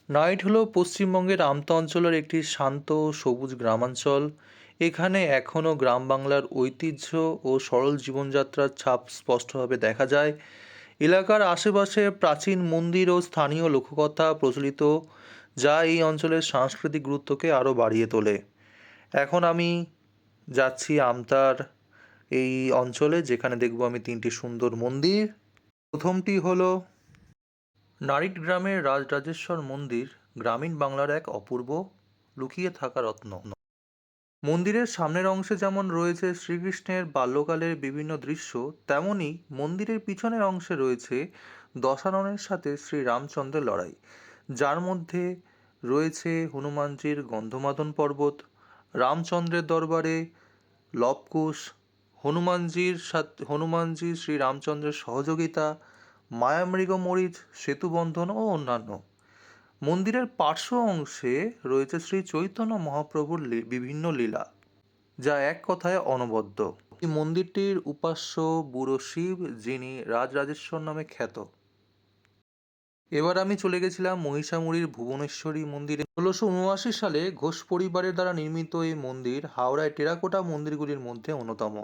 Night হলো পশ্চিমবঙ্গের আমতা অঞ্চলের একটি শান্ত সবুজ গ্রামাঞ্চল। এখানে এখনও গ্রাম বাংলার ঐতিহ্য ও সরল জীবনযাত্রার ছাপ স্পষ্টভাবে দেখা যায়। এলাকার আশেপাশে প্রাচীন মন্দির ও স্থানীয় লোককথা প্রচলিত, যা এই অঞ্চলের সাংস্কৃতিক গুরুত্বকে আরও বাড়িয়ে তোলে। এখন আমি যাচ্ছি আমতার এই অঞ্চলে, যেখানে দেখব আমি তিনটি সুন্দর মন্দির। প্রথমটি হলো নারিট গ্রামের রাজরাজেশ্বর মন্দির, গ্রামীণ বাংলার এক অপূর্ব লুকিয়ে থাকা রত্ন। মন্দিরের সামনের অংশে যেমন রয়েছে শ্রীকৃষ্ণের বাল্যকালের বিভিন্ন দৃশ্য, তেমনি মন্দিরের পিছনের অংশে রয়েছে দশাননের সাথে শ্রী রামচন্দ্রের লড়াই, যার মধ্যে রয়েছে হনুমানজির গন্ধমাদন পর্বত, রামচন্দ্রের দরবারে লবকুশ, হনুমানজি শ্রী রামচন্দ্রের সহযোগিতা, মায়ামৃগ মরিচ সেতুবন্ধন ও অন্যান্য। মন্দিরের পার্শ্ব অংশে রয়েছে শ্রী চৈতন্য মহাপ্রভুর বিভিন্ন লীলা, যা এক কথায় অনবদ্য। এই মন্দিরটির উপাস্য বুড়ো শিব, যিনি রাজরাজেশ্বর নামে খ্যাত। এবার আমি চলে গেছিলাম মহিষামুড়ির ভুবনেশ্বরী মন্দিরে। ১৬৭৯ সালে ঘোষ পরিবারের দ্বারা নির্মিত এই মন্দির হাওড়ায় টেরাকোটা মন্দিরগুলির মধ্যে অন্যতম।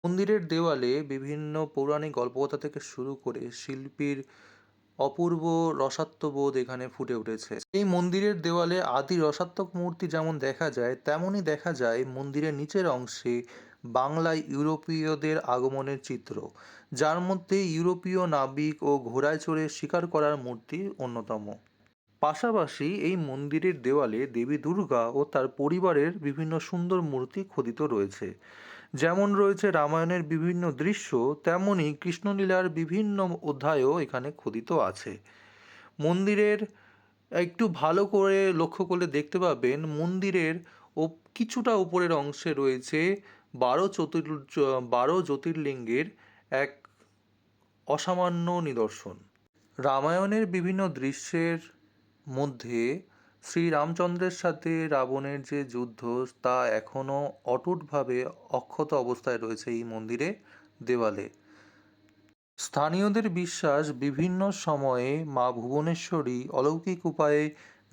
মন্দিরের দেওয়ালে বিভিন্ন পৌরাণিক গল্পকথা থেকে শুরু করে শিল্পীর অপূর্ব রসাত্মবোধ এখানে ফুটে উঠেছে। এই মন্দিরের দেওয়ালে আদি রসাত্মক মূর্তি যেমন দেখা যায়, তেমনই দেখা যায় মন্দিরের নিচের অংশে বাংলায় ইউরোপীয়দের আগমনের চিত্র, যার মধ্যে ইউরোপীয় নাবিক ও ঘোড়ায় চড়ে শিকার করার মূর্তি অন্যতম। পাশাপাশি এই মন্দিরের দেওয়ালে দেবী দুর্গা ও তার পরিবারের বিভিন্ন সুন্দর মূর্তি খোদিত রয়েছে। যেমন রয়েছে রামায়ণের বিভিন্ন দৃশ্য, তেমনি কৃষ্ণলীলার বিভিন্ন অধ্যায়ও এখানে খোদিত আছে। মন্দিরের একটু ভালো করে লক্ষ্য করলে দেখতে পাবেন মন্দিরের কিছুটা উপরের অংশে রয়েছে 12 জ্যোতির্লিঙ্গের এক অসামান্য নিদর্শন। রামায়ণের বিভিন্ন দৃশ্যের মধ্যে শ্রীরামচন্দ্রের সাথে রাবণের যে যুদ্ধ, তা এখনও অটুটভাবে অক্ষত অবস্থায় রয়েছে এই মন্দিরে দেওয়ালে। স্থানীয়দের বিশ্বাস, বিভিন্ন সময়ে মা ভুবনেশ্বরী অলৌকিক উপায়ে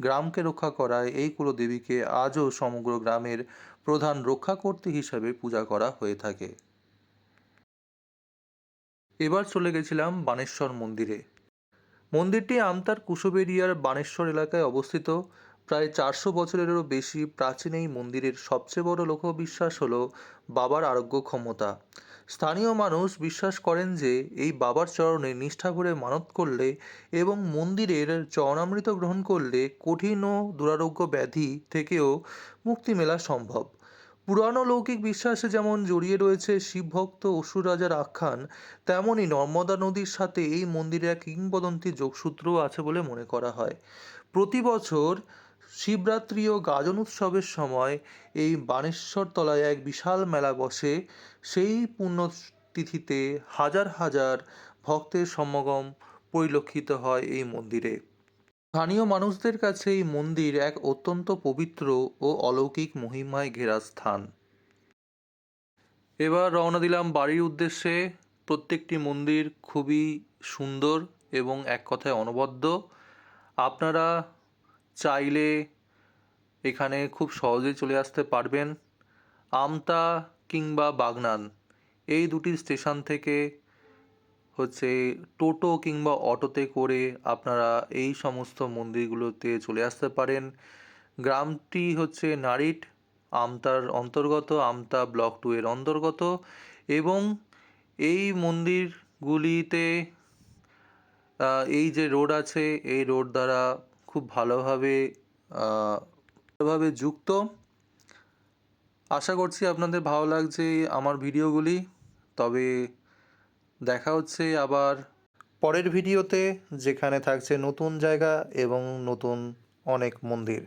গ্রামকে রক্ষা করায় এই কুলদেবীকে আজও সমগ্র গ্রামের প্রধান রক্ষাকর্ত্রী হিসাবে পূজা করা হয়ে থাকে। এবার চলে গেছিলাম বানেশ্বর মন্দিরে। মন্দিরটি আমতার কুশবেরিয়ার বানেশ্বর এলাকায় অবস্থিত। প্রায় 400 বছরেরও বেশি প্রাচীন এই মন্দিরের সবচেয়ে বড় লোকবিশ্বাস হল বাবার আরোগ্য ক্ষমতা। স্থানীয় মানুষ বিশ্বাস করেন যে এই বাবার চরণে নিষ্ঠা ভরে মানত করলে এবং মন্দিরের চরণামৃত গ্রহণ করলে কঠিন ও দুরারোগ্য ব্যাধি থেকেও মুক্তি মেলা সম্ভব। পুরানো লৌকিক বিশ্বাসে যেমন জড়িয়ে রয়েছে শিবভক্ত অসুর রাজার আখ্যান, তেমনই নর্মদা নদীর সাথে এই মন্দিরে এক কিংবদন্তি যোগসূত্রও আছে বলে মনে করা হয়। প্রতি বছর শিবরাত্রি ও গাজন উৎসবের সময় এই বানেশ্বর তলায় এক বিশাল মেলা বসে। সেই পুণ্যতিথিতে হাজার হাজার ভক্তের সমাগম পরিলক্ষিত হয় এই মন্দিরে। স্থানীয় মানুষদের কাছে এই মন্দির এক অত্যন্ত পবিত্র ও অলৌকিক মহিমায় ঘেরা স্থান। এবার রওনা দিলাম বাড়ির উদ্দেশ্যে। প্রত্যেকটি মন্দির খুবই সুন্দর এবং এক কথায় অনবদ্য। আপনারা চাইলে এখানে খুব সহজেই চলে আসতে পারবেন। আমতা কিংবা বাগনান এই দুটি স্টেশন থেকে টোটো কিংবা অটোতে করে আপনারা এই সমস্ত মন্দিরগুলোতে চলে আসতে পারেন। গ্রামটি নারিট, আমতার অন্তর্গত, আমতা ব্লক 2 এর অন্তর্গত, এবং এই মন্দিরগুলিতে এই যে রোড আছে, এই রোড দ্বারা খুব ভালোভাবে যুক্ত। আশা করছি আপনাদের ভালো লাগছে আমার ভিডিওগুলি। তবে দেখা হচ্ছে আবার পরের ভিডিওতে, যেখানে থাকছে নতুন জায়গা এবং নতুন অনেক মন্দির।